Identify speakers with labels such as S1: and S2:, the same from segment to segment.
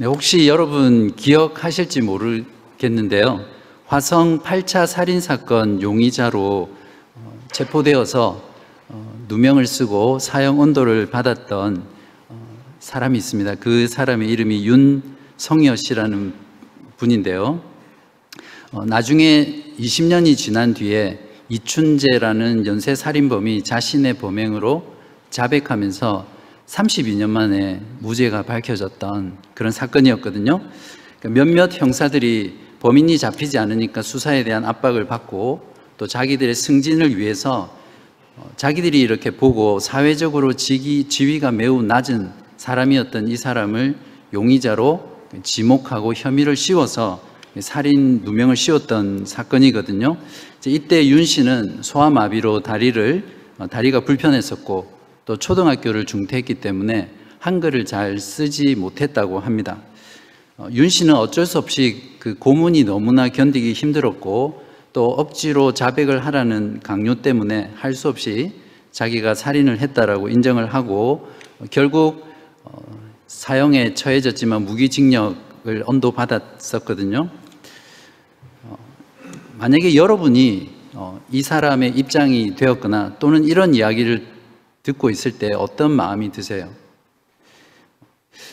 S1: 네, 혹시 여러분 기억하실지 모르겠는데요. 화성 8차 살인사건 용의자로 체포되어서 누명을 쓰고 사형 언도를 받았던 사람이 있습니다. 그 사람의 이름이 윤성여 씨라는 분인데요. 나중에 20년이 지난 뒤에 이춘재라는 연쇄 살인범이 자신의 범행으로 자백하면서 32년 만에 무죄가 밝혀졌던 그런 사건이었거든요. 몇몇 형사들이 범인이 잡히지 않으니까 수사에 대한 압박을 받고 또 자기들의 승진을 위해서 자기들이 이렇게 보고 사회적으로 지위가 매우 낮은 사람이었던 이 사람을 용의자로 지목하고 혐의를 씌워서 살인 누명을 씌웠던 사건이거든요. 이때 윤 씨는 소아마비로 다리가 불편했었고 또 초등학교를 중퇴했기 때문에 한글을 잘 쓰지 못했다고 합니다. 윤 씨는 어쩔 수 없이 그 고문이 너무나 견디기 힘들었고 또 억지로 자백을 하라는 강요 때문에 할 수 없이 자기가 살인을 했다라고 인정을 하고 결국 사형에 처해졌지만 무기징역을 언도받았었거든요. 만약에 여러분이 이 사람의 입장이 되었거나 또는 이런 이야기를 듣고 있을 때 어떤 마음이 드세요?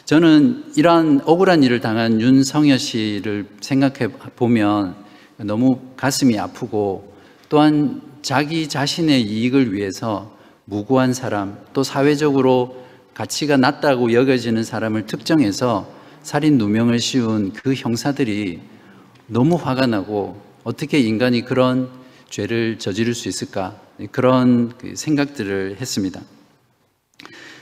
S1: 저는 이러한 억울한 일을 당한 윤성여 씨를 생각해 보면 너무 가슴이 아프고 또한 자기 자신의 이익을 위해서 무고한 사람, 또 사회적으로 가치가 낮다고 여겨지는 사람을 특정해서 살인 누명을 씌운 그 형사들이 너무 화가 나고 어떻게 인간이 그런 죄를 저지를 수 있을까? 그런 생각들을 했습니다.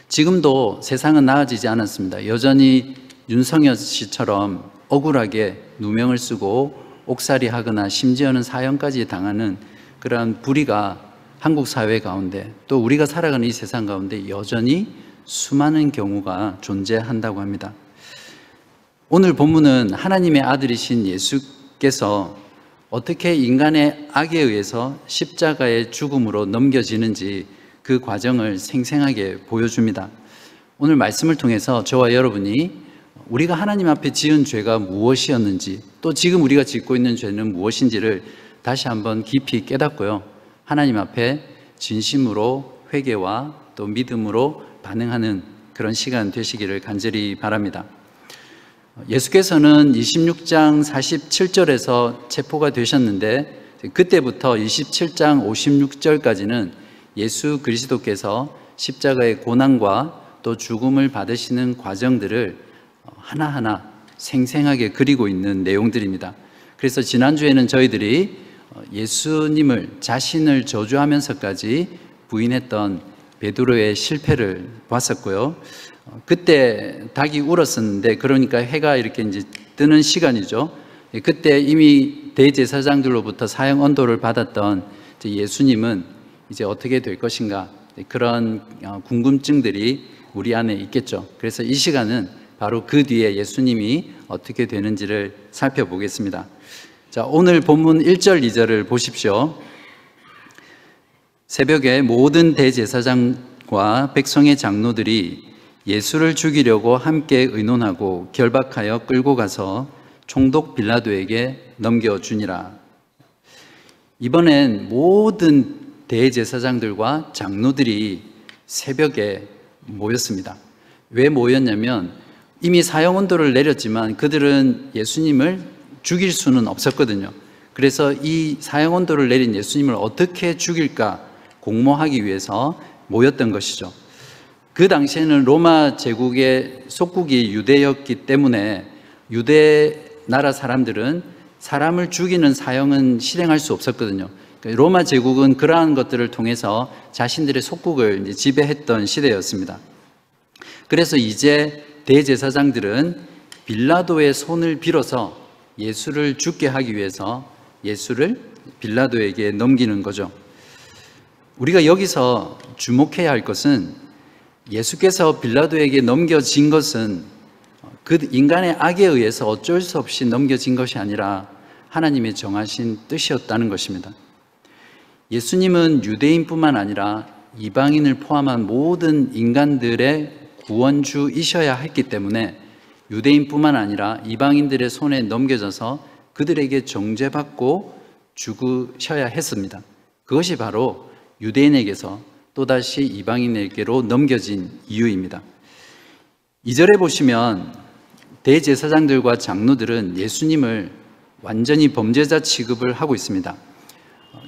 S1: 지금도 세상은 나아지지 않았습니다. 여전히 윤성여 씨처럼 억울하게 누명을 쓰고 옥살이 하거나 심지어는 사형까지 당하는 그러한 불의가 한국 사회 가운데 또 우리가 살아가는 이 세상 가운데 여전히 수많은 경우가 존재한다고 합니다. 오늘 본문은 하나님의 아들이신 예수께서 어떻게 인간의 악에 의해서 십자가의 죽음으로 넘겨지는지 그 과정을 생생하게 보여줍니다. 오늘 말씀을 통해서 저와 여러분이 우리가 하나님 앞에 지은 죄가 무엇이었는지 또 지금 우리가 짓고 있는 죄는 무엇인지를 다시 한번 깊이 깨닫고요. 하나님 앞에 진심으로 회개와 또 믿음으로 반응하는 그런 시간 되시기를 간절히 바랍니다. 예수께서는 26장 47절에서 체포가 되셨는데 그때부터 27장 56절까지는 예수 그리스도께서 십자가의 고난과 또 죽음을 받으시는 과정들을 하나하나 생생하게 그리고 있는 내용들입니다. 그래서 지난주에는 저희들이 예수님을 자신을 저주하면서까지 부인했던 베드로의 실패를 봤었고요. 그때 닭이 울었었는데 그러니까 해가 이렇게 이제 뜨는 시간이죠. 그때 이미 대제사장들로부터 사형 언도를 받았던 예수님은 이제 어떻게 될 것인가 그런 궁금증들이 우리 안에 있겠죠. 그래서 이 시간은 바로 그 뒤에 예수님이 어떻게 되는지를 살펴보겠습니다. 자, 오늘 본문 1절, 2절을 보십시오. 새벽에 모든 대제사장과 백성의 장로들이 예수를 죽이려고 함께 의논하고 결박하여 끌고 가서 총독 빌라도에게 넘겨주니라. 이번엔 모든 대제사장들과 장로들이 새벽에 모였습니다. 왜 모였냐면 이미 사형 언도를 내렸지만 그들은 예수님을 죽일 수는 없었거든요. 그래서 이 사형 언도를 내린 예수님을 어떻게 죽일까 공모하기 위해서 모였던 것이죠. 그 당시에는 로마 제국의 속국이 유대였기 때문에 유대 나라 사람들은 사람을 죽이는 사형은 실행할 수 없었거든요. 로마 제국은 그러한 것들을 통해서 자신들의 속국을 지배했던 시대였습니다. 그래서 이제 대제사장들은 빌라도의 손을 빌어서 예수를 죽게 하기 위해서 예수를 빌라도에게 넘기는 거죠. 우리가 여기서 주목해야 할 것은 예수께서 빌라도에게 넘겨진 것은 그 인간의 악에 의해서 어쩔 수 없이 넘겨진 것이 아니라 하나님의 정하신 뜻이었다는 것입니다. 예수님은 유대인뿐만 아니라 이방인을 포함한 모든 인간들의 구원주이셔야 했기 때문에 유대인뿐만 아니라 이방인들의 손에 넘겨져서 그들에게 정죄받고 죽으셔야 했습니다. 그것이 바로 유대인에게서 또다시 이방인에게로 넘겨진 이유입니다. 2절에 보시면 대제사장들과 장로들은 예수님을 완전히 범죄자 취급을 하고 있습니다.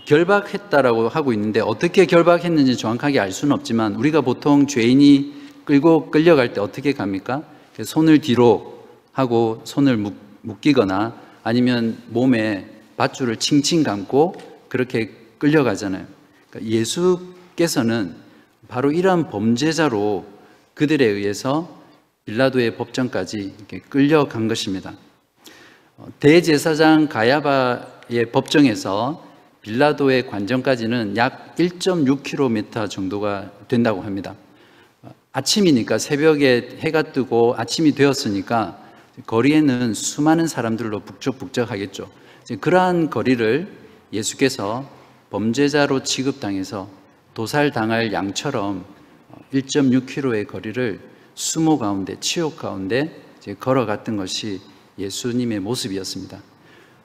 S1: 결박했다라고 하고 있는데 어떻게 결박했는지 정확하게 알 수는 없지만 우리가 보통 죄인이 끌려갈 때 어떻게 갑니까? 손을 뒤로 하고 손을 묶이거나 아니면 몸에 밧줄을 칭칭 감고 그렇게 끌려가잖아요. 그러니까 예수께서는 바로 이러한 범죄자로 그들에 의해서 빌라도의 법정까지 이렇게 끌려간 것입니다. 대제사장 가야바의 법정에서 빌라도의 관정까지는 약 1.6km 정도가 된다고 합니다. 아침이니까 새벽에 해가 뜨고 아침이 되었으니까 거리에는 수많은 사람들로 북적북적하겠죠. 그러한 거리를 예수께서 범죄자로 취급당해서 도살당할 양처럼 1.6km의 거리를 수모 가운데, 치욕 가운데 걸어갔던 것이 예수님의 모습이었습니다.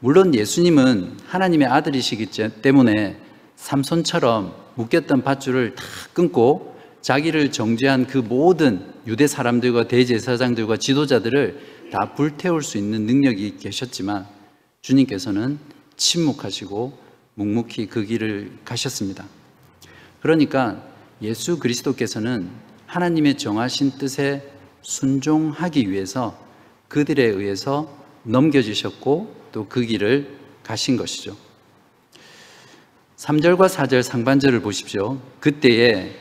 S1: 물론 예수님은 하나님의 아들이시기 때문에 삼손처럼 묶였던 밧줄을 다 끊고 자기를 정죄한 그 모든 유대 사람들과 대제사장들과 지도자들을 다 불태울 수 있는 능력이 계셨지만 주님께서는 침묵하시고 묵묵히 그 길을 가셨습니다. 그러니까 예수 그리스도께서는 하나님의 정하신 뜻에 순종하기 위해서 그들에 의해서 넘겨주셨고 또 그 길을 가신 것이죠. 3절과 4절 상반절을 보십시오. 그때에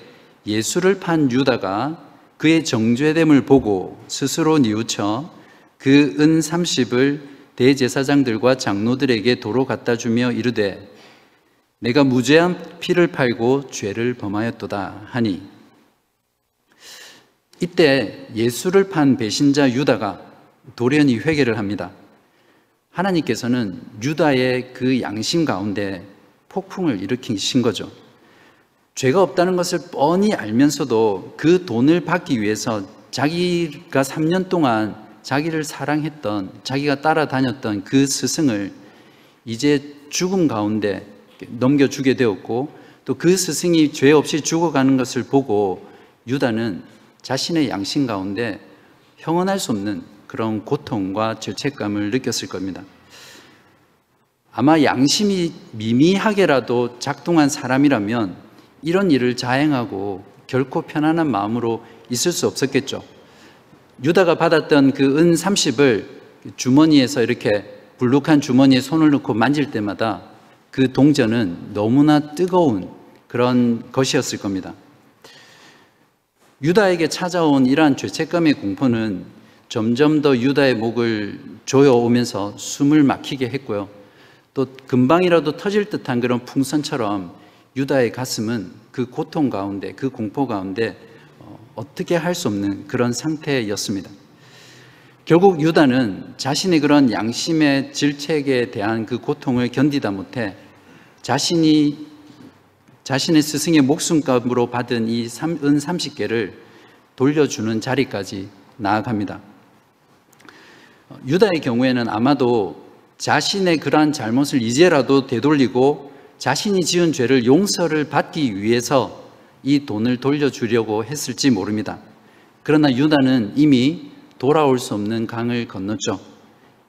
S1: 예수를 판 유다가 그의 정죄됨을 보고 스스로 뉘우쳐 그 은 30을 대제사장들과 장로들에게 도로 갖다 주며 이르되 내가 무죄한 피를 팔고 죄를 범하였도다 하니, 이때 예수를 판 배신자 유다가 돌연히 회개를 합니다. 하나님께서는 유다의 그 양심 가운데 폭풍을 일으키신 거죠. 죄가 없다는 것을 뻔히 알면서도 그 돈을 받기 위해서 자기가 3년 동안 자기를 사랑했던, 자기가 따라다녔던 그 스승을 이제 죽음 가운데 넘겨주게 되었고 또 그 스승이 죄 없이 죽어가는 것을 보고 유다는 자신의 양심 가운데 형언할 수 없는 그런 고통과 죄책감을 느꼈을 겁니다. 아마 양심이 미미하게라도 작동한 사람이라면 이런 일을 자행하고 결코 편안한 마음으로 있을 수 없었겠죠. 유다가 받았던 그 은 30을 주머니에서 이렇게 불룩한 주머니에 손을 넣고 만질 때마다 그 동전은 너무나 뜨거운 그런 것이었을 겁니다. 유다에게 찾아온 이러한 죄책감의 공포는 점점 더 유다의 목을 조여오면서 숨을 막히게 했고요. 또 금방이라도 터질 듯한 그런 풍선처럼 유다의 가슴은 그 고통 가운데, 그 공포 가운데 어떻게 할 수 없는 그런 상태였습니다. 결국 유다는 자신의 그런 양심의 질책에 대한 그 고통을 견디다 못해 자신의 스승의 목숨값으로 받은 이 은 30개를 돌려주는 자리까지 나아갑니다. 유다의 경우에는 아마도 자신의 그러한 잘못을 이제라도 되돌리고 자신이 지은 죄를 용서를 받기 위해서 이 돈을 돌려주려고 했을지 모릅니다. 그러나 유다는 이미 돌아올 수 없는 강을 건넜죠.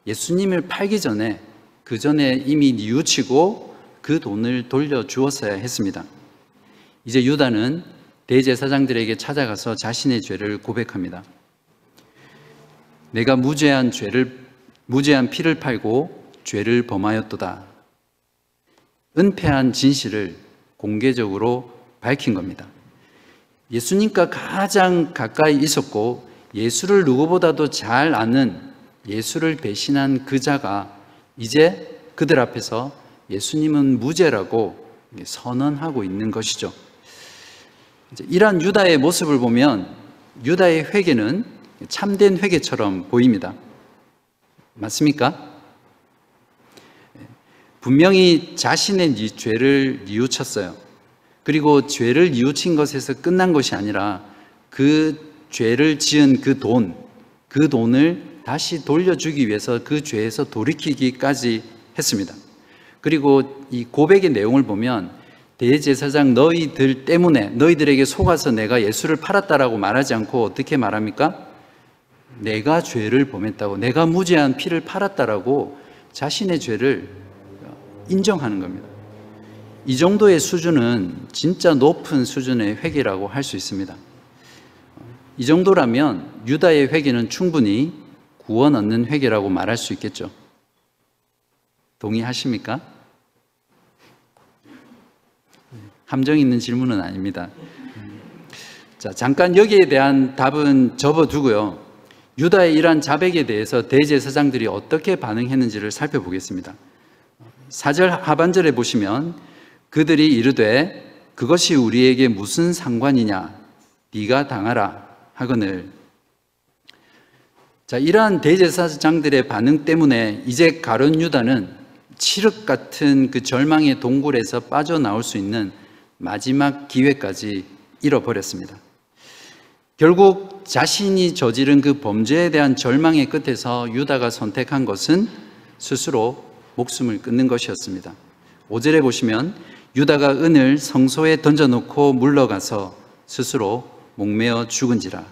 S1: 예수님을 팔기 전에 그 전에 이미 뉘우치고 그 돈을 돌려주었어야 했습니다. 이제 유다는 대제사장들에게 찾아가서 자신의 죄를 고백합니다. 내가 무죄한 피를 팔고 죄를 범하였도다. 은폐한 진실을 공개적으로 밝힌 겁니다. 예수님과 가장 가까이 있었고 예수를 누구보다도 잘 아는 예수를 배신한 그 자가 이제 그들 앞에서 예수님은 무죄라고 선언하고 있는 것이죠. 이러한 유다의 모습을 보면 유다의 회개는 참된 회개처럼 보입니다. 맞습니까? 분명히 자신의 죄를 뉘우쳤어요. 그리고 죄를 뉘우친 것에서 끝난 것이 아니라 그 죄를 지은 그 돈을 다시 돌려주기 위해서 그 죄에서 돌이키기까지 했습니다. 그리고 이 고백의 내용을 보면 대제사장 너희들 때문에 너희들에게 속아서 내가 예수를 팔았다라고 말하지 않고 어떻게 말합니까? 내가 죄를 범했다고, 내가 무죄한 피를 팔았다라고 자신의 죄를 인정하는 겁니다. 이 정도의 수준은 진짜 높은 수준의 회개라고 할 수 있습니다. 이 정도라면 유다의 회개는 충분히 구원 얻는 회개라고 말할 수 있겠죠. 동의하십니까? 함정 있는 질문은 아닙니다. 자, 잠깐 여기에 대한 답은 접어두고요. 유다의 이러한 자백에 대해서 대제사장들이 어떻게 반응했는지를 살펴보겠습니다. 4절 하반절에 보시면 그들이 이르되 그것이 우리에게 무슨 상관이냐 네가 당하라 하거늘. 자, 이러한 대제사장들의 반응 때문에 이제 가룟 유다는 칠흑 같은 그 절망의 동굴에서 빠져나올 수 있는 마지막 기회까지 잃어버렸습니다. 결국 자신이 저지른 그 범죄에 대한 절망의 끝에서 유다가 선택한 것은 스스로 목숨을 끊는 것이었습니다. 5절에 보시면 유다가 은을 성소에 던져놓고 물러가서 스스로 목매어 죽은지라.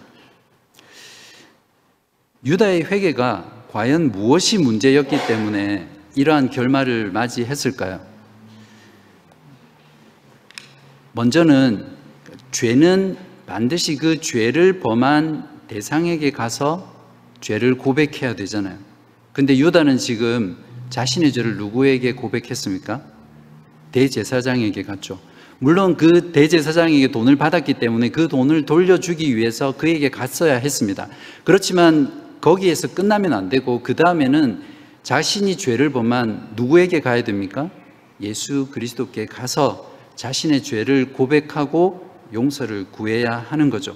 S1: 유다의 회개가 과연 무엇이 문제였기 때문에 이러한 결말을 맞이했을까요? 먼저는 죄는 반드시 그 죄를 범한 대상에게 가서 죄를 고백해야 되잖아요. 근데 유다는 지금 자신의 죄를 누구에게 고백했습니까? 대제사장에게 갔죠. 물론 그 대제사장에게 돈을 받았기 때문에 그 돈을 돌려주기 위해서 그에게 갔어야 했습니다. 그렇지만 거기에서 끝나면 안 되고 그 다음에는 자신이 죄를 범한 누구에게 가야 됩니까? 예수 그리스도께 가서 자신의 죄를 고백하고 용서를 구해야 하는 거죠.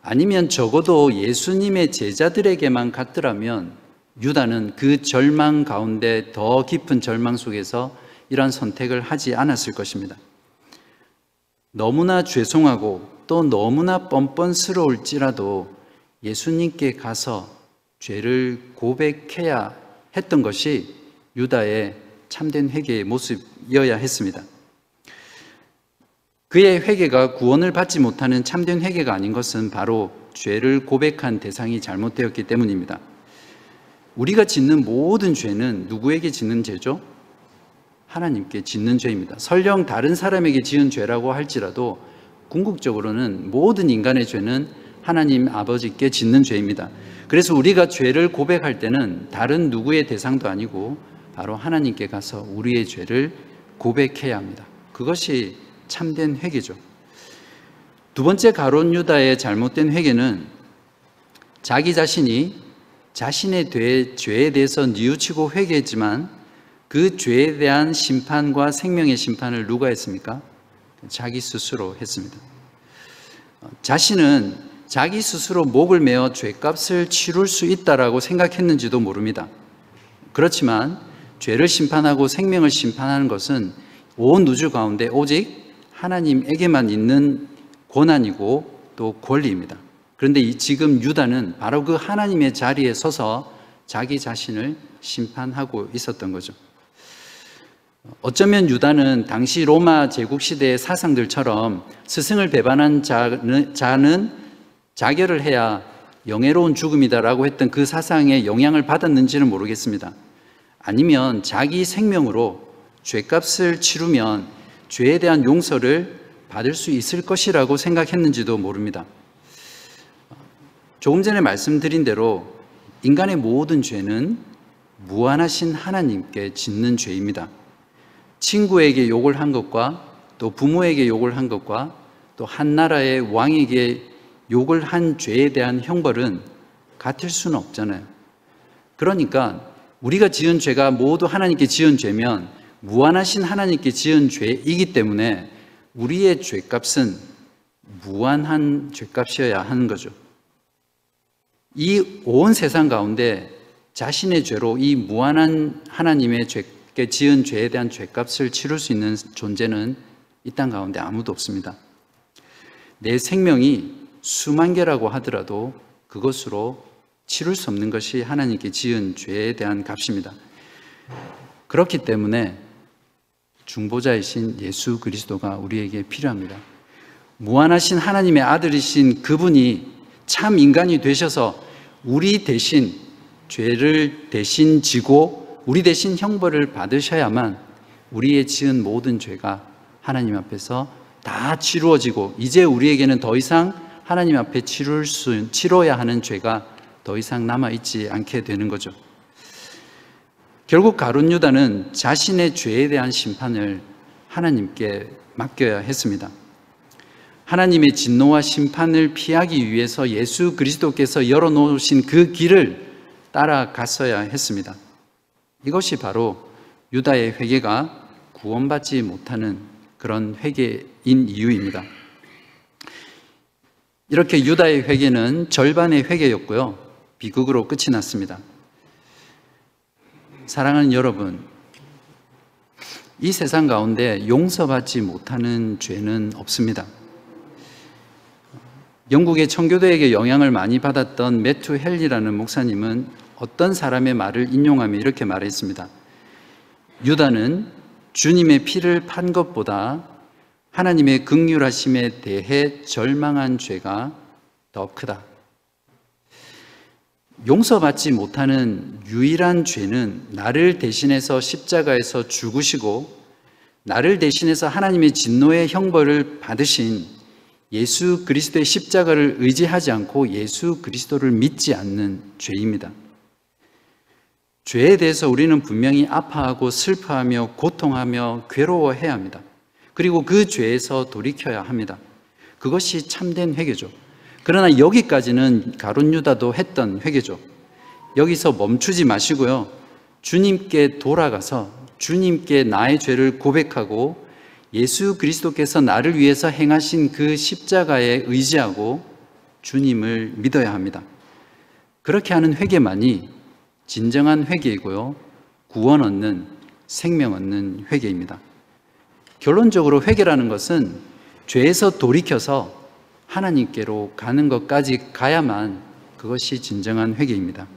S1: 아니면 적어도 예수님의 제자들에게만 갔더라면 유다는 그 절망 가운데 더 깊은 절망 속에서 이러한 선택을 하지 않았을 것입니다. 너무나 죄송하고 또 너무나 뻔뻔스러울지라도 예수님께 가서 죄를 고백해야 했던 것이 유다의 참된 회개의 모습이어야 했습니다. 그의 회개가 구원을 받지 못하는 참된 회개가 아닌 것은 바로 죄를 고백한 대상이 잘못되었기 때문입니다. 우리가 짓는 모든 죄는 누구에게 짓는 죄죠? 하나님께 짓는 죄입니다. 설령 다른 사람에게 지은 죄라고 할지라도 궁극적으로는 모든 인간의 죄는 하나님 아버지께 짓는 죄입니다. 그래서 우리가 죄를 고백할 때는 다른 누구의 대상도 아니고 바로 하나님께 가서 우리의 죄를 고백해야 합니다. 그것이 참된 회개죠. 두 번째 가룟 유다의 잘못된 회개는 자기 자신이 자신의 죄에 대해서 뉘우치고 회개했지만 그 죄에 대한 심판과 생명의 심판을 누가 했습니까? 자기 스스로 했습니다. 자신은 자기 스스로 목을 메어 죄값을 치룰 수 있다라고 생각했는지도 모릅니다. 그렇지만 죄를 심판하고 생명을 심판하는 것은 온 우주 가운데 오직 하나님에게만 있는 권한이고 또 권리입니다. 그런데 지금 유다는 바로 그 하나님의 자리에 서서 자기 자신을 심판하고 있었던 거죠. 어쩌면 유다는 당시 로마 제국 시대의 사상들처럼 스승을 배반한 자는 자결을 해야 영예로운 죽음이다라고 했던 그 사상에 영향을 받았는지는 모르겠습니다. 아니면 자기 생명으로 죄값을 치르면 죄에 대한 용서를 받을 수 있을 것이라고 생각했는지도 모릅니다. 조금 전에 말씀드린 대로 인간의 모든 죄는 무한하신 하나님께 짓는 죄입니다. 친구에게 욕을 한 것과 또 부모에게 욕을 한 것과 또 한 나라의 왕에게 욕을 한 죄에 대한 형벌은 같을 수는 없잖아요. 그러니까 우리가 지은 죄가 모두 하나님께 지은 죄면 무한하신 하나님께 지은 죄이기 때문에 우리의 죄값은 무한한 죄값이어야 하는 거죠. 이 온 세상 가운데 자신의 죄로 이 무한한 하나님의 죄께 지은 죄에 대한 죄값을 치를 수 있는 존재는 이 땅 가운데 아무도 없습니다. 내 생명이 수만 개라고 하더라도 그것으로 치룰 수 없는 것이 하나님께 지은 죄에 대한 값입니다. 그렇기 때문에 중보자이신 예수 그리스도가 우리에게 필요합니다. 무한하신 하나님의 아들이신 그분이 참 인간이 되셔서 우리 대신 죄를 대신 지고 우리 대신 형벌을 받으셔야만 우리의 지은 모든 죄가 하나님 앞에서 다 치루어지고 이제 우리에게는 더 이상 하나님 앞에 치러야 하는 죄가 더 이상 남아있지 않게 되는 거죠. 결국 가룟 유다는 자신의 죄에 대한 심판을 하나님께 맡겨야 했습니다. 하나님의 진노와 심판을 피하기 위해서 예수 그리스도께서 열어놓으신 그 길을 따라갔어야 했습니다. 이것이 바로 유다의 회개가 구원받지 못하는 그런 회개인 이유입니다. 이렇게 유다의 회개는 절반의 회개였고요, 비극으로 끝이 났습니다. 사랑하는 여러분, 이 세상 가운데 용서받지 못하는 죄는 없습니다. 영국의 청교도에게 영향을 많이 받았던 매튜 헬리라는 목사님은 어떤 사람의 말을 인용하며 이렇게 말했습니다. 유다는 주님의 피를 판 것보다 하나님의 긍휼하심에 대해 절망한 죄가 더 크다. 용서받지 못하는 유일한 죄는 나를 대신해서 십자가에서 죽으시고 나를 대신해서 하나님의 진노의 형벌을 받으신 예수 그리스도의 십자가를 의지하지 않고 예수 그리스도를 믿지 않는 죄입니다. 죄에 대해서 우리는 분명히 아파하고 슬퍼하며 고통하며 괴로워해야 합니다. 그리고 그 죄에서 돌이켜야 합니다. 그것이 참된 회개죠. 그러나 여기까지는 가룟 유다도 했던 회개죠. 여기서 멈추지 마시고요, 주님께 돌아가서 주님께 나의 죄를 고백하고 예수 그리스도께서 나를 위해서 행하신 그 십자가에 의지하고 주님을 믿어야 합니다. 그렇게 하는 회개만이 진정한 회개이고요, 구원 얻는, 생명 얻는 회개입니다. 결론적으로 회개라는 것은 죄에서 돌이켜서 하나님께로 가는 것까지 가야만 그것이 진정한 회개입니다.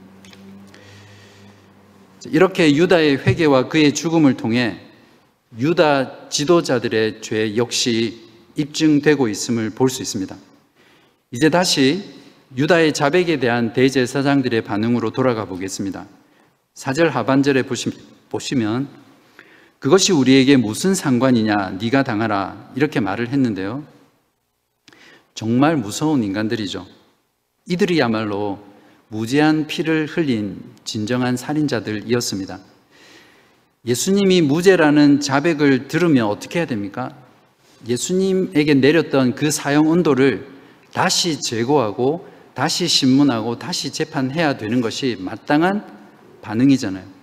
S1: 이렇게 유다의 회개와 그의 죽음을 통해 유다 지도자들의 죄 역시 입증되고 있음을 볼 수 있습니다. 이제 다시 유다의 자백에 대한 대제사장들의 반응으로 돌아가 보겠습니다. 4절 하반절에 보시면 그것이 우리에게 무슨 상관이냐, 네가 당하라, 이렇게 말을 했는데요, 정말 무서운 인간들이죠. 이들이야말로 무죄한 피를 흘린 진정한 살인자들이었습니다. 예수님이 무죄라는 자백을 들으면 어떻게 해야 됩니까? 예수님에게 내렸던 그 사형 언도를 다시 제거하고 다시 신문하고 다시 재판해야 되는 것이 마땅한 반응이잖아요.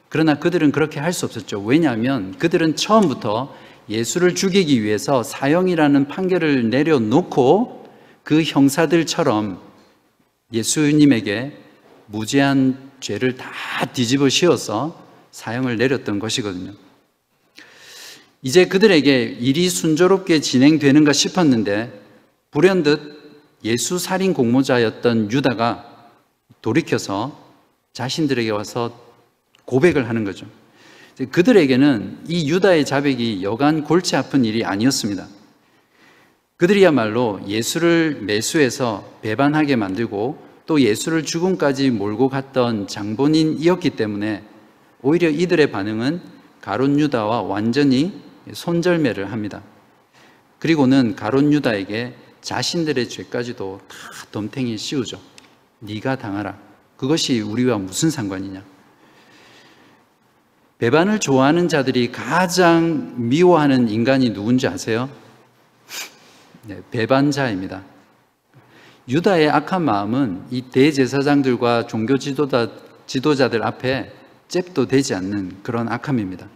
S1: 그러나 그들은 그렇게 할 수 없었죠. 왜냐하면 그들은 처음부터 예수를 죽이기 위해서 사형이라는 판결을 내려놓고 그 형사들처럼 예수님에게 무죄한 죄를 다 뒤집어 씌워서 사형을 내렸던 것이거든요. 이제 그들에게 일이 순조롭게 진행되는가 싶었는데 불현듯 예수 살인 공모자였던 유다가 돌이켜서 자신들에게 와서 고백을 하는 거죠. 그들에게는 이 유다의 자백이 여간 골치 아픈 일이 아니었습니다. 그들이야말로 예수를 매수해서 배반하게 만들고 또 예수를 죽음까지 몰고 갔던 장본인이었기 때문에 오히려 이들의 반응은 가룟 유다와 완전히 손절매를 합니다. 그리고는 가룟 유다에게 자신들의 죄까지도 다 덤탱이 씌우죠. 네가 당하라. 그것이 우리와 무슨 상관이냐. 배반을 좋아하는 자들이 가장 미워하는 인간이 누군지 아세요? 네, 배반자입니다. 유다의 악한 마음은 이 대제사장들과 종교 지도자들 앞에 잽도 되지 않는 그런 악함입니다.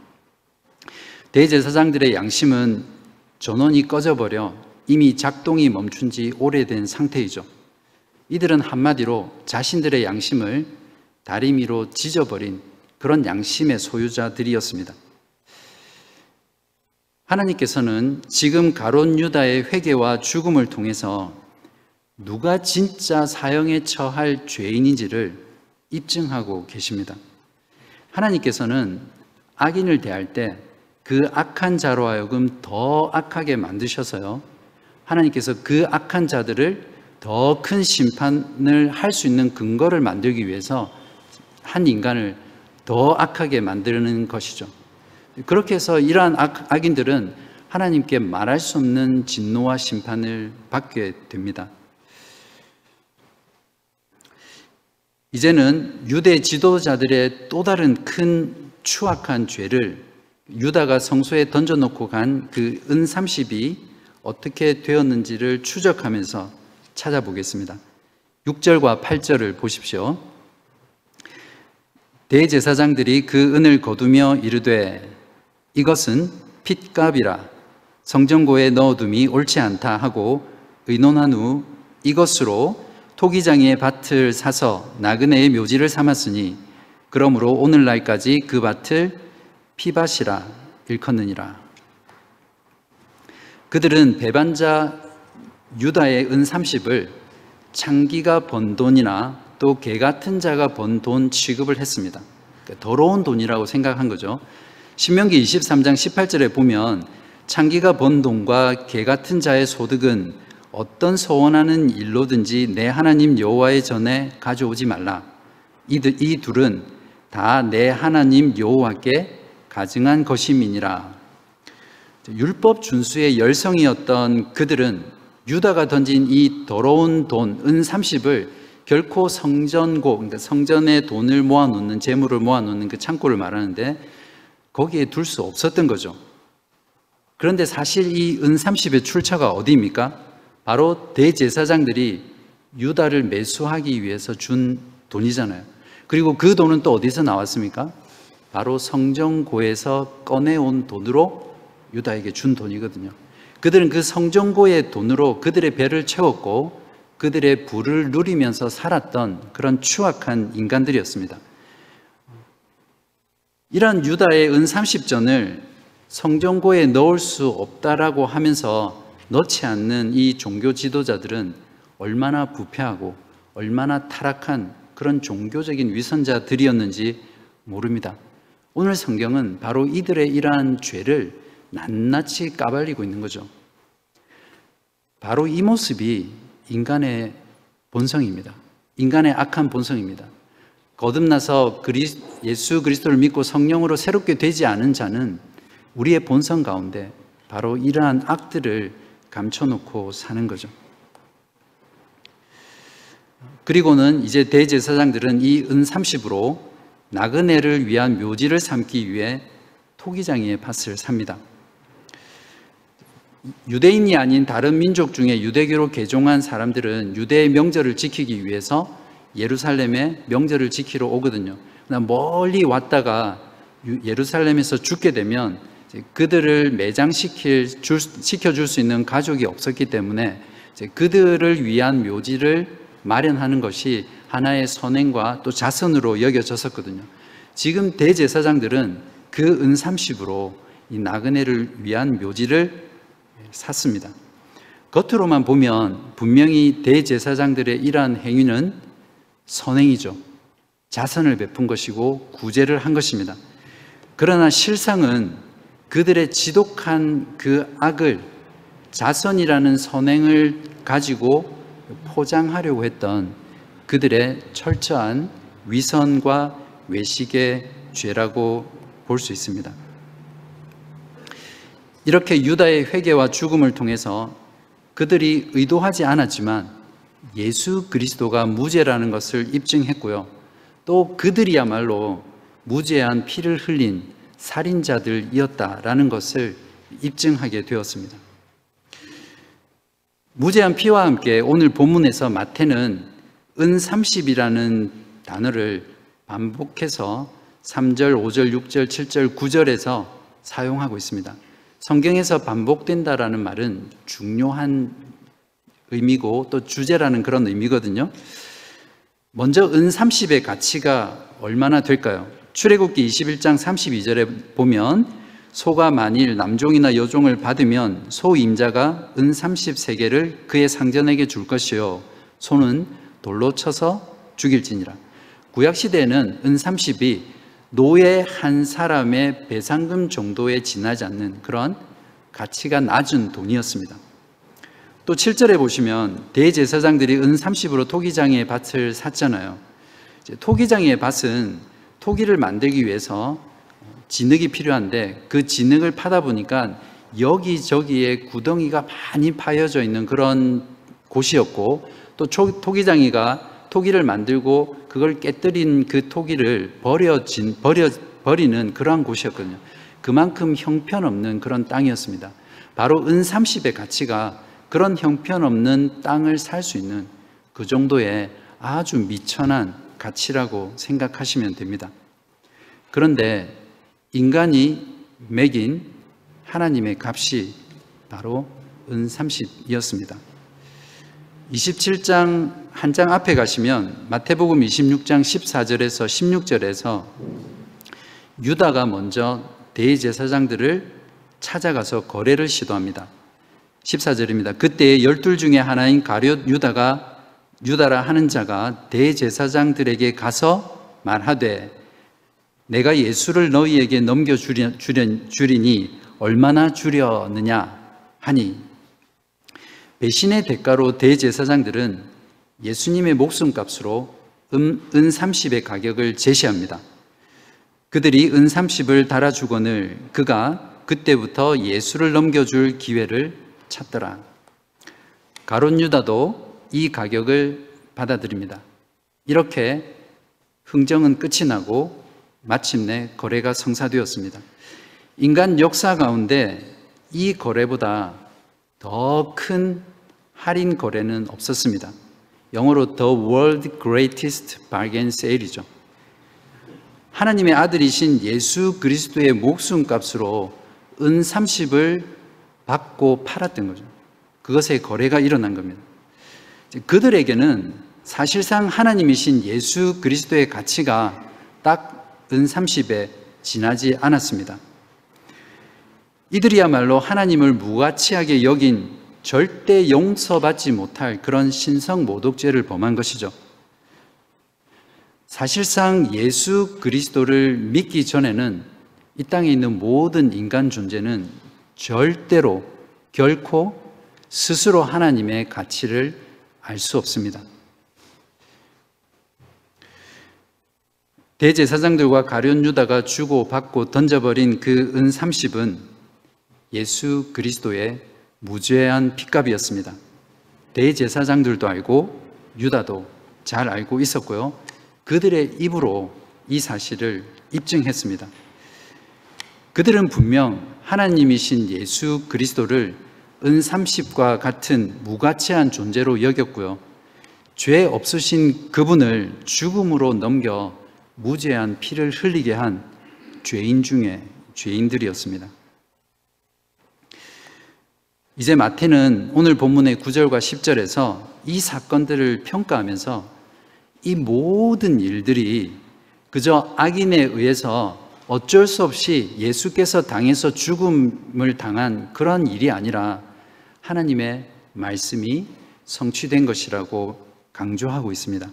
S1: 대제사장들의 양심은 전원이 꺼져버려 이미 작동이 멈춘 지 오래된 상태이죠. 이들은 한마디로 자신들의 양심을 다리미로 지져버린 그런 양심의 소유자들이었습니다. 하나님께서는 지금 가룟 유다의 회개와 죽음을 통해서 누가 진짜 사형에 처할 죄인인지를 입증하고 계십니다. 하나님께서는 악인을 대할 때 그 악한 자로 하여금 더 악하게 만드셔서요, 하나님께서 그 악한 자들을 더 큰 심판을 할 수 있는 근거를 만들기 위해서 한 인간을 더 악하게 만드는 것이죠. 그렇게 해서 이러한 악인들은 하나님께 말할 수 없는 진노와 심판을 받게 됩니다. 이제는 유대 지도자들의 또 다른 큰 추악한 죄를 유다가 성소에 던져놓고 간 그 은 30이 어떻게 되었는지를 추적하면서 찾아보겠습니다. 6절과 8절을 보십시오. 대제사장들이 그 은을 거두며 이르되 이것은 핏값이라 성전고에 넣어둠이 옳지 않다 하고 의논한 후 이것으로 토기장이의 밭을 사서 나그네의 묘지를 삼았으니 그러므로 오늘날까지 그 밭을 피밭이라 일컫느니라. 그들은 배반자 유다의 은 30을 창기가 번 돈이나 또 개 같은 자가 번 돈 취급을 했습니다. 그러니까 더러운 돈이라고 생각한 거죠. 신명기 23장 18절에 보면 창기가 번 돈과 개 같은 자의 소득은 어떤 소원하는 일로든지 내 하나님 여호와의 전에 가져오지 말라. 이 둘은 다 내 하나님 여호와께 가증한 것임이니라. 율법 준수의 열성이었던 그들은 유다가 던진 이 더러운 돈, 은 30을 결코 성전고, 그러니까 성전에 돈을 모아놓는, 재물을 모아놓는 그 창고를 말하는데 거기에 둘 수 없었던 거죠. 그런데 사실 이 은 30의 출처가 어디입니까? 바로 대제사장들이 유다를 매수하기 위해서 준 돈이잖아요. 그리고 그 돈은 또 어디서 나왔습니까? 바로 성전고에서 꺼내온 돈으로 유다에게 준 돈이거든요. 그들은 그 성전고의 돈으로 그들의 배를 채웠고 그들의 부를 누리면서 살았던 그런 추악한 인간들이었습니다. 이러한 유다의 은 30전을 성전고에 넣을 수 없다라고 하면서 넣지 않는 이 종교 지도자들은 얼마나 부패하고 얼마나 타락한 그런 종교적인 위선자들이었는지 모릅니다. 오늘 성경은 바로 이들의 이러한 죄를 낱낱이 까발리고 있는 거죠. 바로 이 모습이 인간의 본성입니다. 인간의 악한 본성입니다. 거듭나서 예수 그리스도를 믿고 성령으로 새롭게 되지 않은 자는 우리의 본성 가운데 바로 이러한 악들을 감춰놓고 사는 거죠. 그리고는 이제 대제사장들은 이 은 30으로 나그네를 위한 묘지를 삼기 위해 토기장이의 밭을 삽니다. 유대인이 아닌 다른 민족 중에 유대교로 개종한 사람들은 유대의 명절을 지키기 위해서 예루살렘에 명절을 지키러 오거든요. 멀리 왔다가 예루살렘에서 죽게 되면 그들을 매장시켜줄 수 있는 가족이 없었기 때문에 그들을 위한 묘지를 마련하는 것이 하나의 선행과 또 자선으로 여겨졌었거든요. 지금 대제사장들은 그 은 30으로 이 나그네를 위한 묘지를 샀습니다. 겉으로만 보면 분명히 대제사장들의 이러한 행위는 선행이죠. 자선을 베푼 것이고 구제를 한 것입니다. 그러나 실상은 그들의 지독한 그 악을 자선이라는 선행을 가지고 포장하려고 했던 그들의 철저한 위선과 외식의 죄라고 볼 수 있습니다. 이렇게 유다의 회개와 죽음을 통해서 그들이 의도하지 않았지만 예수 그리스도가 무죄라는 것을 입증했고요. 또 그들이야말로 무죄한 피를 흘린 살인자들이었다라는 것을 입증하게 되었습니다. 무죄한 피와 함께 오늘 본문에서 마태는 은 30이라는 단어를 반복해서 3절, 5절, 6절, 7절, 9절에서 사용하고 있습니다. 성경에서 반복된다라는 말은 중요한 의미고 또 주제라는 그런 의미거든요. 먼저 은 30의 가치가 얼마나 될까요? 출애굽기 21장 32절에 보면 소가 만일 남종이나 여종을 받으면 소 임자가 은 30세겔을 그의 상전에게 줄 것이요 소는 돌로 쳐서 죽일지니라. 구약시대에는 은 30이 노예 한 사람의 배상금 정도에 지나지 않는 그런 가치가 낮은 돈이었습니다. 또 7절에 보시면 대제사장들이 은 30으로 토기장의 밭을 샀잖아요. 토기장의 밭은 토기를 만들기 위해서 진흙이 필요한데 그 진흙을 파다 보니까 여기저기에 구덩이가 많이 파여져 있는 그런 곳이었고, 또 토기장이가 토기를 만들고 그걸 깨뜨린 그 토기를 버리는 그러한 곳이었거든요. 그만큼 형편없는 그런 땅이었습니다. 바로 은 30의 가치가 그런 형편없는 땅을 살 수 있는 그 정도의 아주 미천한 가치라고 생각하시면 됩니다. 그런데 인간이 매긴 하나님의 값이 바로 은 30이었습니다. 27장 한 장 앞에 가시면 마태복음 26장 14절에서 16절에서 유다가 먼저 대제사장들을 찾아가서 거래를 시도합니다. 14절입니다. 그때 12 중에 하나인 가룟 유다라 하는 자가 대제사장들에게 가서 말하되 내가 예수를 너희에게 넘겨주리니 얼마나 주려느냐 하니, 배신의 대가로 대제사장들은 예수님의 목숨값으로 은 30의 가격을 제시합니다. 그들이 은 30을 달아주거늘 그가 그때부터 예수를 넘겨줄 기회를 찾더라. 가룟 유다도 이 가격을 받아들입니다. 이렇게 흥정은 끝이 나고 마침내 거래가 성사되었습니다. 인간 역사 가운데 이 거래보다 더 큰 할인 거래는 없었습니다. 영어로 The World Greatest Bargain Sale이죠. 하나님의 아들이신 예수 그리스도의 목숨값으로 은 30을 받고 팔았던 거죠. 그것의 거래가 일어난 겁니다. 그들에게는 사실상 하나님이신 예수 그리스도의 가치가 딱 은 30에 지나지 않았습니다. 이들이야말로 하나님을 무가치하게 여긴 절대 용서받지 못할 그런 신성 모독죄를 범한 것이죠. 사실상 예수 그리스도를 믿기 전에는 이 땅에 있는 모든 인간 존재는 절대로 결코 스스로 하나님의 가치를 알 수 없습니다. 대제사장들과 가룟 유다가 주고 받고 던져버린 그 은 30은 예수 그리스도의 무죄한 핏값이었습니다. 대제사장들도 알고 유다도 잘 알고 있었고요. 그들의 입으로 이 사실을 입증했습니다. 그들은 분명 하나님이신 예수 그리스도를 은 30과 같은 무가치한 존재로 여겼고요. 죄 없으신 그분을 죽음으로 넘겨 무죄한 피를 흘리게 한 죄인 중에 죄인들이었습니다. 이제 마태는 오늘 본문의 9절과 10절에서 이 사건들을 평가하면서 이 모든 일들이 그저 악인에 의해서 어쩔 수 없이 예수께서 당해서 죽음을 당한 그런 일이 아니라 하나님의 말씀이 성취된 것이라고 강조하고 있습니다.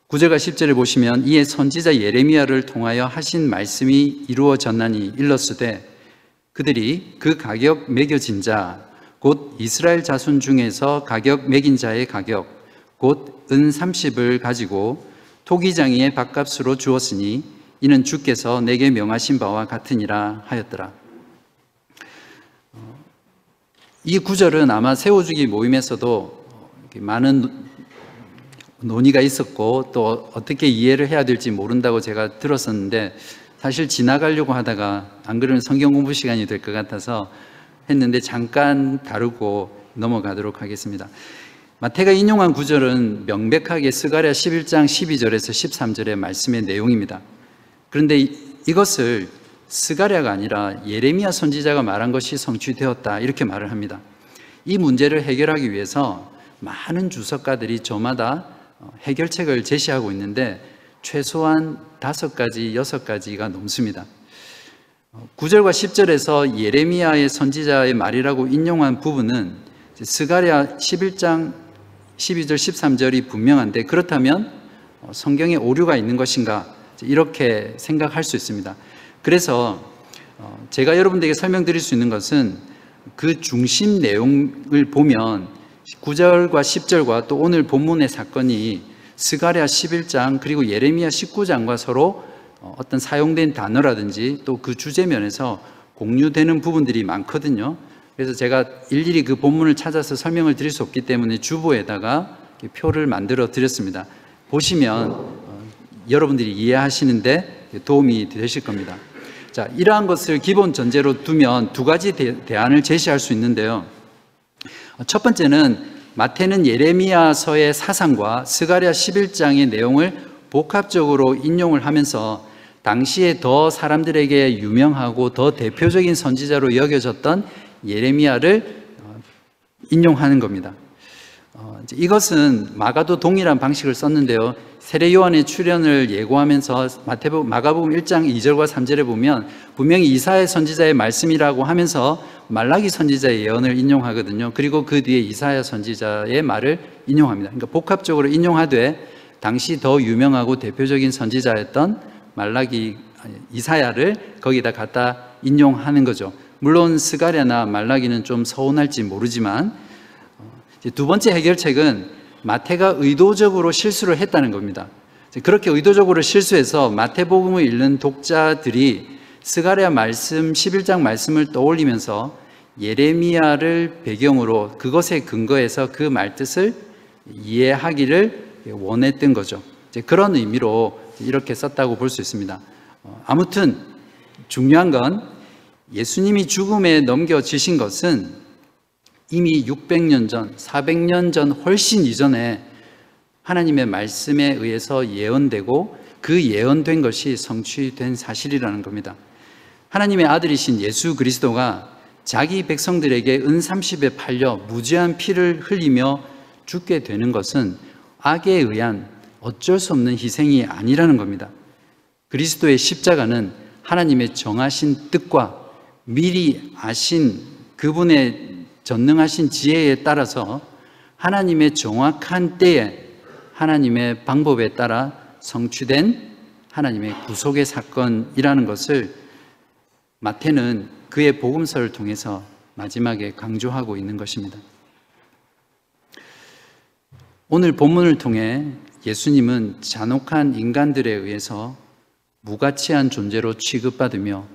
S1: 9절과 10절을 보시면 이에 선지자 예레미야를 통하여 하신 말씀이 이루어졌나니 일렀으되 그들이 그 가격 매겨진 자 곧 이스라엘 자손 중에서 가격 매긴 자의 가격 곧 은 30을 가지고 토기장이의 밭값으로 주었으니 이는 주께서 내게 명하신 바와 같으니라 하였더라. 이 구절은 아마 세워주기 모임에서도 많은 논의가 있었고 또 어떻게 이해를 해야 될지 모른다고 제가 들었었는데, 사실 지나가려고 하다가 안 그러면 성경 공부 시간이 될 것 같아서 했는데 잠깐 다루고 넘어가도록 하겠습니다. 마태가 인용한 구절은 명백하게 스가랴 11장 12절에서 13절의 말씀의 내용입니다. 그런데 이것을 스가랴가 아니라 예레미야 선지자가 말한 것이 성취되었다 이렇게 말을 합니다. 이 문제를 해결하기 위해서 많은 주석가들이 저마다 해결책을 제시하고 있는데 최소한 5가지, 6가지가 넘습니다. 9절과 10절에서 예레미야의 선지자의 말이라고 인용한 부분은 스가랴 11장 12절 13절이 분명한데, 그렇다면 성경에 오류가 있는 것인가, 이렇게 생각할 수 있습니다. 그래서 제가 여러분들에게 설명드릴 수 있는 것은 그 중심 내용을 보면 9절과 10절과 또 오늘 본문의 사건이 스가랴 11장 그리고 예레미야 19장과 서로 어떤 사용된 단어라든지 또 그 주제면에서 공유되는 부분들이 많거든요. 그래서 제가 일일이 그 본문을 찾아서 설명을 드릴 수 없기 때문에 주보에다가 표를 만들어 드렸습니다. 보시면 여러분들이 이해하시는데 도움이 되실 겁니다. 자, 이러한 것을 기본 전제로 두면 두 가지 대안을 제시할 수 있는데요. 첫 번째는 마태는 예레미야서의 사상과 스가랴 11장의 내용을 복합적으로 인용을 하면서 당시에 더 사람들에게 유명하고 더 대표적인 선지자로 여겨졌던 예레미야를 인용하는 겁니다. 이것은 마가도 동일한 방식을 썼는데요. 세례 요한의 출현을 예고하면서 마가복음 1장 2절과 3절에 보면 분명히 이사야 선지자의 말씀이라고 하면서 말라기 선지자의 예언을 인용하거든요. 그리고 그 뒤에 이사야 선지자의 말을 인용합니다. 그러니까 복합적으로 인용하되 당시 더 유명하고 대표적인 선지자였던 이사야를 거기다 갖다 인용하는 거죠. 물론 스가랴나 말라기는 좀 서운할지 모르지만, 두 번째 해결책은 마태가 의도적으로 실수를 했다는 겁니다. 그렇게 의도적으로 실수해서 마태복음을 읽는 독자들이 스가랴 말씀 11장 말씀을 떠올리면서 예레미야를 배경으로 그것에 근거해서 그 말뜻을 이해하기를 원했던 거죠. 그런 의미로 이렇게 썼다고 볼 수 있습니다. 아무튼 중요한 건 예수님이 죽음에 넘겨지신 것은 이미 600년 전, 400년 전 훨씬 이전에 하나님의 말씀에 의해서 예언되고 그 예언된 것이 성취된 사실이라는 겁니다. 하나님의 아들이신 예수 그리스도가 자기 백성들에게 은30에 팔려 무죄한 피를 흘리며 죽게 되는 것은 악에 의한 어쩔 수 없는 희생이 아니라는 겁니다. 그리스도의 십자가는 하나님의 정하신 뜻과 미리 아신 그분의 전능하신 지혜에 따라서 하나님의 정확한 때에 하나님의 방법에 따라 성취된 하나님의 구속의 사건이라는 것을 마태는 그의 복음서를 통해서 마지막에 강조하고 있는 것입니다. 오늘 본문을 통해 예수님은 잔혹한 인간들에 의해서 무가치한 존재로 취급받으며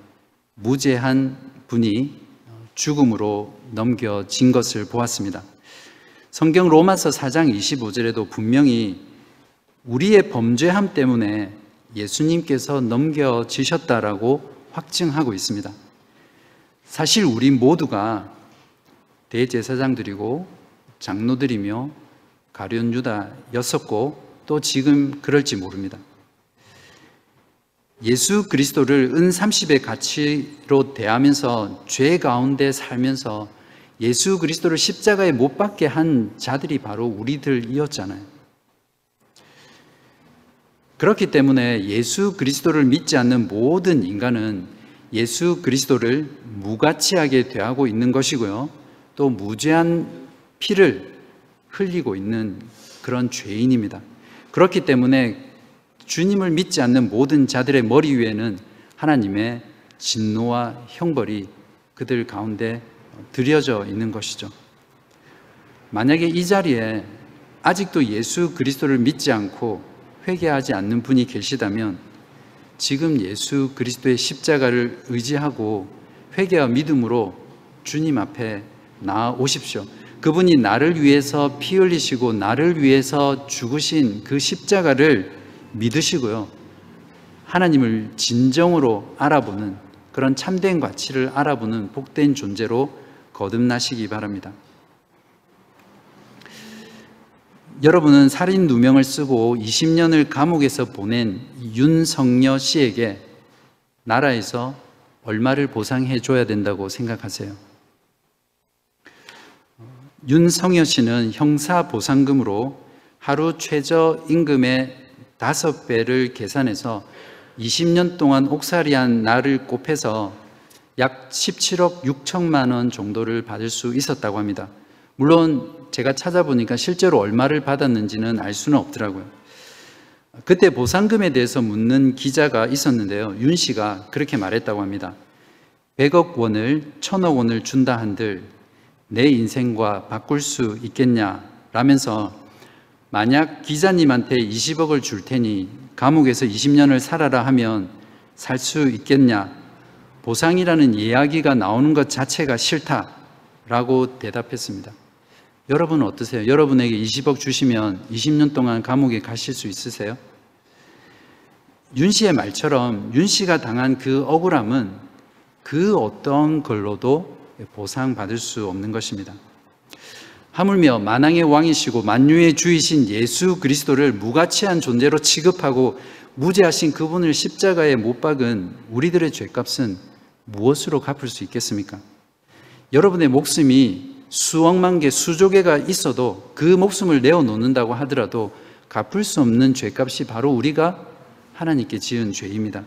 S1: 무죄한 분이 죽음으로 넘겨진 것을 보았습니다. 성경 로마서 4장 25절에도 분명히 우리의 범죄함 때문에 예수님께서 넘겨지셨다라고 확증하고 있습니다. 사실 우리 모두가 대제사장들이고 장로들이며 가룟 유다였었고 또 지금 그럴지 모릅니다. 예수 그리스도를 은30의 가치로 대하면서 죄 가운데 살면서 예수 그리스도를 십자가에 못 박게 한 자들이 바로 우리들이었잖아요. 그렇기 때문에 예수 그리스도를 믿지 않는 모든 인간은 예수 그리스도를 무가치하게 대하고 있는 것이고요. 또 무죄한 피를 흘리고 있는 그런 죄인입니다. 그렇기 때문에 주님을 믿지 않는 모든 자들의 머리 위에는 하나님의 진노와 형벌이 그들 가운데 드려져 있는 것이죠. 만약에 이 자리에 아직도 예수 그리스도를 믿지 않고 회개하지 않는 분이 계시다면 지금 예수 그리스도의 십자가를 의지하고 회개와 믿음으로 주님 앞에 나아오십시오. 그분이 나를 위해서 피 흘리시고 나를 위해서 죽으신 그 십자가를 믿으시고요. 하나님을 진정으로 알아보는 그런 참된 가치를 알아보는 복된 존재로 거듭나시기 바랍니다. 여러분은 살인 누명을 쓰고 20년을 감옥에서 보낸 윤석여 씨에게 나라에서 얼마를 보상해 줘야 된다고 생각하세요? 윤석여 씨는 형사보상금으로 하루 최저임금의 5배를 계산해서 20년 동안 옥살이한 날을 곱해서 약 17억 6천만 원 정도를 받을 수 있었다고 합니다. 물론 제가 찾아보니까 실제로 얼마를 받았는지는 알 수는 없더라고요. 그때 보상금에 대해서 묻는 기자가 있었는데요. 윤 씨가 그렇게 말했다고 합니다. 100억 원을 1000억 원을 준다 한들 내 인생과 바꿀 수 있겠냐 라면서 만약 기자님한테 20억을 줄 테니 감옥에서 20년을 살아라 하면 살 수 있겠냐, 보상이라는 이야기가 나오는 것 자체가 싫다라고 대답했습니다. 여러분은 어떠세요? 여러분에게 20억 주시면 20년 동안 감옥에 가실 수 있으세요? 윤 씨의 말처럼 윤 씨가 당한 그 억울함은 그 어떤 걸로도 보상받을 수 없는 것입니다. 하물며 만왕의 왕이시고 만유의 주이신 예수 그리스도를 무가치한 존재로 취급하고 무죄하신 그분을 십자가에 못 박은 우리들의 죄값은 무엇으로 갚을 수 있겠습니까? 여러분의 목숨이 수억만 개, 수조 개가 있어도 그 목숨을 내어놓는다고 하더라도 갚을 수 없는 죄값이 바로 우리가 하나님께 지은 죄입니다.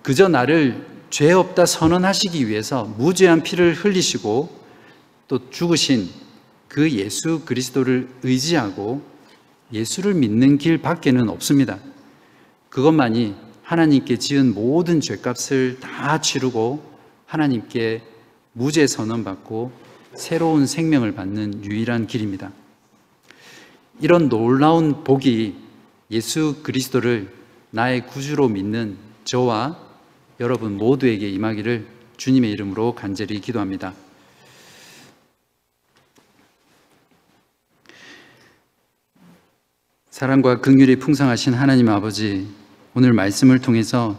S1: 그저 나를 죄 없다 선언하시기 위해서 무죄한 피를 흘리시고 또 죽으신 그 예수 그리스도를 의지하고 예수를 믿는 길 밖에는 없습니다. 그것만이 하나님께 지은 모든 죄값을 다 치르고 하나님께 무죄 선언받고 새로운 생명을 받는 유일한 길입니다. 이런 놀라운 복이 예수 그리스도를 나의 구주로 믿는 저와 여러분 모두에게 임하기를 주님의 이름으로 간절히 기도합니다. 사랑과 긍휼이 풍성하신 하나님 아버지, 오늘 말씀을 통해서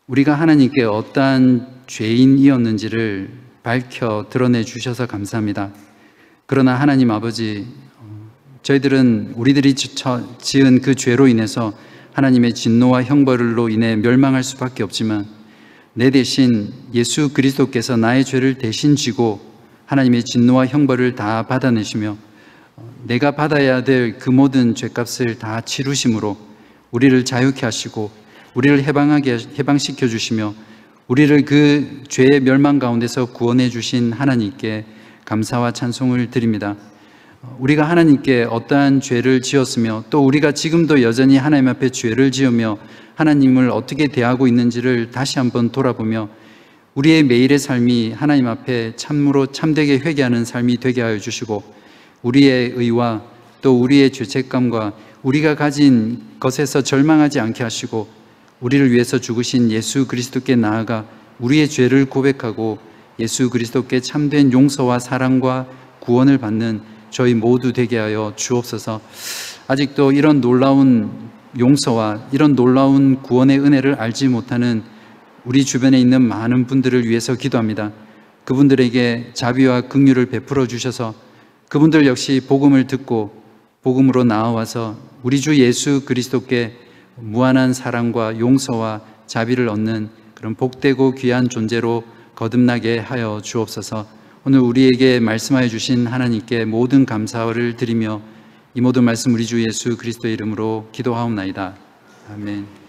S1: 우리가 하나님께 어떠한 죄인이었는지를 밝혀 드러내 주셔서 감사합니다. 그러나 하나님 아버지, 저희들은 우리들이 지은 그 죄로 인해서 하나님의 진노와 형벌로 인해 멸망할 수밖에 없지만 내 대신 예수 그리스도께서 나의 죄를 대신 지고 하나님의 진노와 형벌을 다 받아내시며 내가 받아야 될 그 모든 죄값을 다 치루심으로 우리를 자유케 하시고 우리를 해방시켜 주시며 우리를 그 죄의 멸망 가운데서 구원해 주신 하나님께 감사와 찬송을 드립니다. 우리가 하나님께 어떠한 죄를 지었으며 또 우리가 지금도 여전히 하나님 앞에 죄를 지으며 하나님을 어떻게 대하고 있는지를 다시 한번 돌아보며 우리의 매일의 삶이 하나님 앞에 참으로 참되게 회개하는 삶이 되게 하여 주시고 우리의 의와 또 우리의 죄책감과 우리가 가진 것에서 절망하지 않게 하시고 우리를 위해서 죽으신 예수 그리스도께 나아가 우리의 죄를 고백하고 예수 그리스도께 참된 용서와 사랑과 구원을 받는 저희 모두 되게 하여 주옵소서. 아직도 이런 놀라운 용서와 이런 놀라운 구원의 은혜를 알지 못하는 우리 주변에 있는 많은 분들을 위해서 기도합니다. 그분들에게 자비와 긍휼을 베풀어 주셔서 그분들 역시 복음을 듣고 복음으로 나아와서 우리 주 예수 그리스도께 무한한 사랑과 용서와 자비를 얻는 그런 복되고 귀한 존재로 거듭나게 하여 주옵소서. 오늘 우리에게 말씀하여 주신 하나님께 모든 감사를 드리며 이 모든 말씀 우리 주 예수 그리스도의 이름으로 기도하옵나이다. 아멘.